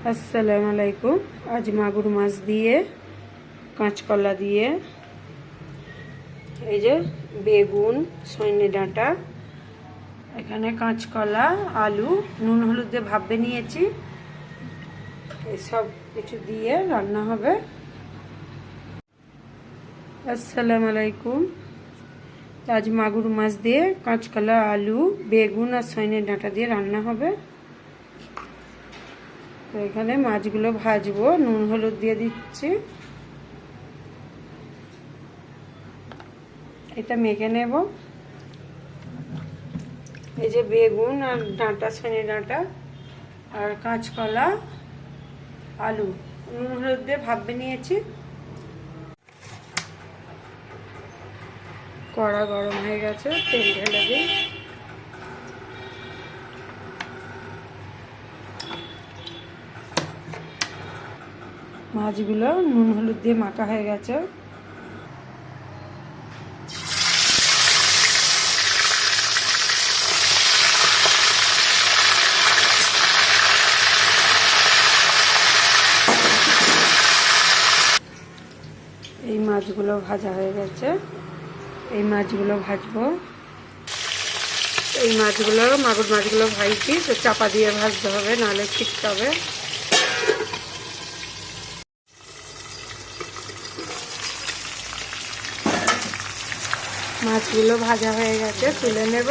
আসসালামু আলাইকুম। আজ মাগুর মাছ দিয়ে কাঁচকলা দিয়ে এই যে বেগুন সজনে ডাঁটা এখানে কাঁচকলা আলু নুন হলুদ দিয়ে ভাপে নিয়েছি। এসব কিছু দিয়ে রান্না হবে। আসসালামু আলাইকুম। আজ মাগুর মাছ দিয়ে কাঁচকলা আলু বেগুন আর সজনে ডাঁটা দিয়ে রান্না হবে। তো এখানে মাছগুলো ভাজবো, নুন হলুদ দিয়ে দিচ্ছি। এটা মেখে নেব। এই যে বেগুন আর ডাঁটা সজনে ডাঁটা আর কাঁচকলা আলু নুন হলুদ দিয়ে ভাপে নিয়েছি। কড়া গরম হয়ে গেছে, তেল ঢেলে দিই। মাছগুলো নুন হলুদ দিয়ে মাখা হয়ে গেছে। এই মাছগুলো ভাজা হয়ে গেছে, এই মাছগুলো ভাজবো। এই মাছগুলো মাগুর মাছগুলো ভাজছি, তো চাপা দিয়ে ভাজতে হবে, নাহলে ছিটতে হবে। মাছগুলো ভাজা হয়ে গেছে, তুলে নেব।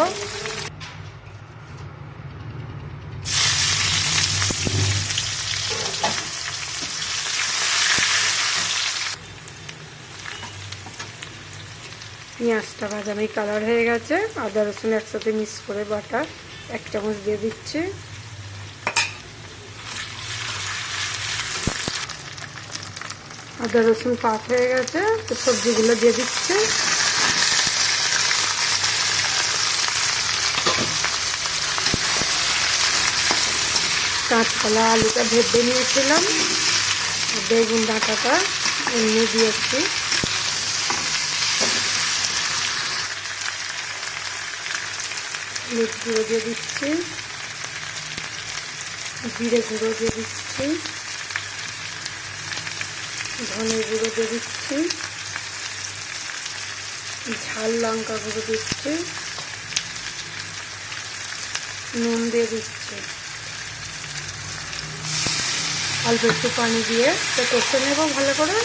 পেঁয়াজটা ভাজামি কালার হয়ে গেছে, আদা রসুন একসাথে মিক্স করে বাটা 1 চামচ দিয়ে দিচ্ছি। আদা রসুন পাক হয়ে গেছে, তো সবজিগুলো দিয়ে দিচ্ছি। কাঁচকলা আলুটা ভেজে নিয়েছিলাম, বেগুন ডাঁটাটা এমনি দিয়েছি। হলুদ গুঁড়ো দিয়ে দিচ্ছি, জিরে গুঁড়ো দিয়ে দিচ্ছি, ধনে গুঁড়ো দিয়ে দিচ্ছি, ঝাল লঙ্কা গুঁড়ো দিচ্ছি, নুন দিয়ে দিচ্ছি। অল্প একটু পানি দিয়ে তো কষে নেব ভালো করে।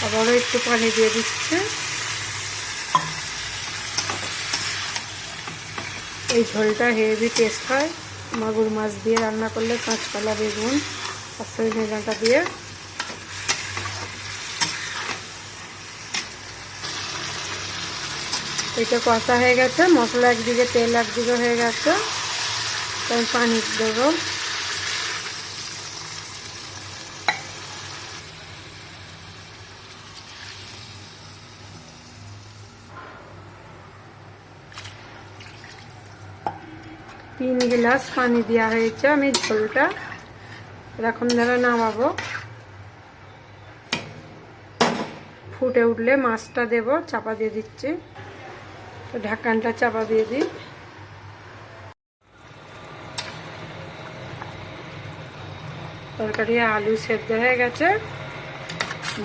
আবারও একটু পানি দিয়ে দিচ্ছে। এই ঝোলটা হেভি টেস্ট হয় মাগুর মাছ দিয়ে রান্না করলে, কাঁচকলা বেগুন আর সজনে ডাঁটা দিয়ে। এটা কষা হয়ে গেছে, মশলা একদিকে তেল একদিকে হয়ে গেছে, তাই পানি দেবো। তিন গ্লাস পানি দেওয়া হয়েছে। আমি ঝোলটা এরকম ধরে নামাবো, ফুটে উঠলে মাছটা দেব। চাপা দিয়ে দিচ্ছি, তো ঢাকনাটা চাপা দিয়ে দিই। তরকারি আলু সেদ্ধ হয়ে গেছে,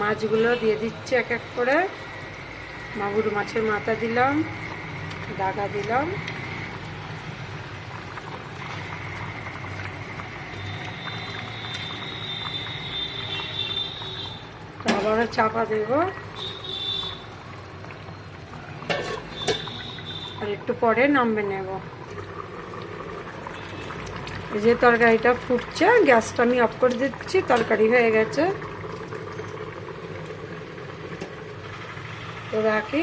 মাছগুলো দিয়ে দিচ্ছি এক এক করে। মাগুর মাছের মাথা দিলাম, ডাগা দিলাম, আবারও চাপা দেব, আর একটু পরে নামিয়ে নেব। এই যে তরকারিটা ফুটছে, গ্যাসটা আমি অফ করে দিচ্ছি। তরকারি হয়ে গেছে, তো রাখি।